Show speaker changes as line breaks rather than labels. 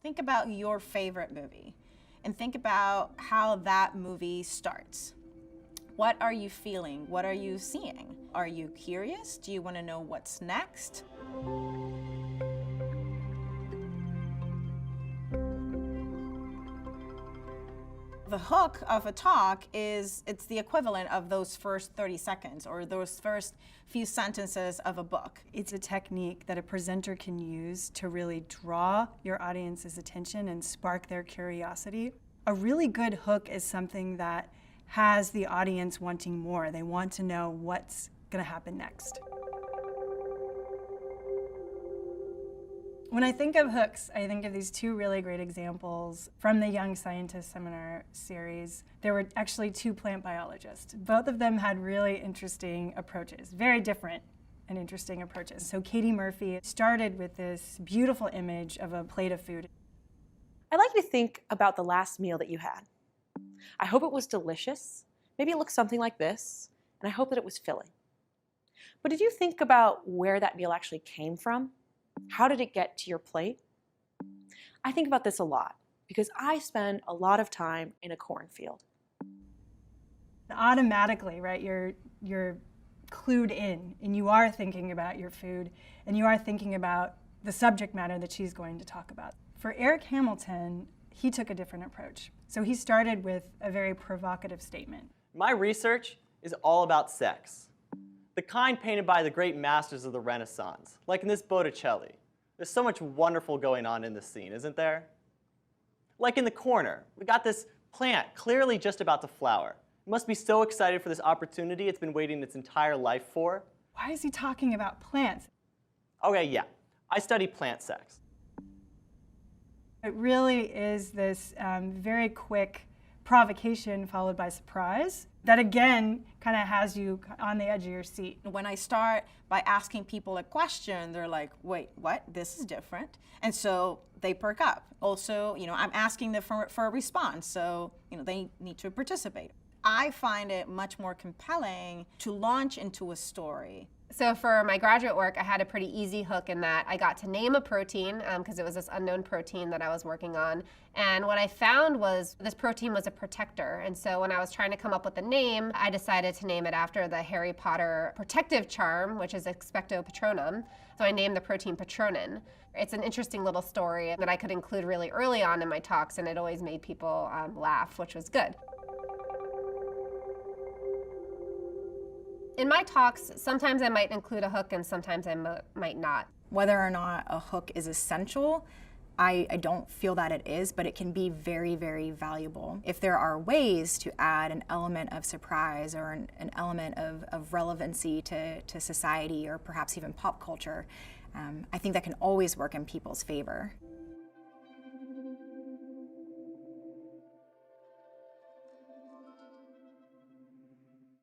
Think about your favorite movie and think about how that movie starts. What are you feeling? What are you seeing? Are you curious? Do you want to know what's next? The hook of a talk it's the equivalent of those first 30 seconds or those first few sentences of a book.
It's a technique that a presenter can use to really draw your audience's attention and spark their curiosity. A really good hook is something that has the audience wanting more. They want to know what's going to happen next. When I think of hooks, I think of these two really great examples from the Young Scientist Seminar series. There were actually two plant biologists. Both of them had really interesting approaches, very different and interesting approaches. So Katie Murphy started with this beautiful image of a plate of food.
I'd like you to think about the last meal that you had. I hope it was delicious. Maybe it looked something like this, and I hope that it was filling. But did you think about where that meal actually came from? How did it get to your plate? I think about this a lot because I spend a lot of time in a cornfield.
Automatically, right, you're clued in and you are thinking about your food and you are thinking about the subject matter that she's going to talk about. For Eric Hamilton, he took a different approach. So he started with a very provocative statement.
My research is all about sex. The kind painted by the great masters of the Renaissance, like in this Botticelli. There's so much wonderful going on in this scene, isn't there? Like in the corner, we got this plant clearly just about to flower. It must be so excited for this opportunity it's been waiting its entire life for.
Why is he talking about plants?
Okay, yeah, I study plant sex.
It really is this very quick provocation followed by surprise that again kind of has you on the edge of your seat.
When I start by asking people a question, they're like, wait, what? This is different. And so they perk up. Also, I'm asking them for a response, so they need to participate. I find it much more compelling to launch into a story.
So for my graduate work, I had a pretty easy hook in that I got to name a protein because it was this unknown protein that I was working on. And what I found was this protein was a protector. And so when I was trying to come up with a name, I decided to name it after the Harry Potter protective charm, which is Expecto Patronum. So I named the protein Patronin. It's an interesting little story that I could include really early on in my talks, and it always made people laugh, which was good. In my talks, sometimes I might include a hook and sometimes I might not.
Whether or not a hook is essential, I don't feel that it is, but it can be very, very valuable. If there are ways to add an element of surprise or an element of relevancy to society or perhaps even pop culture, I think that can always work in people's favor.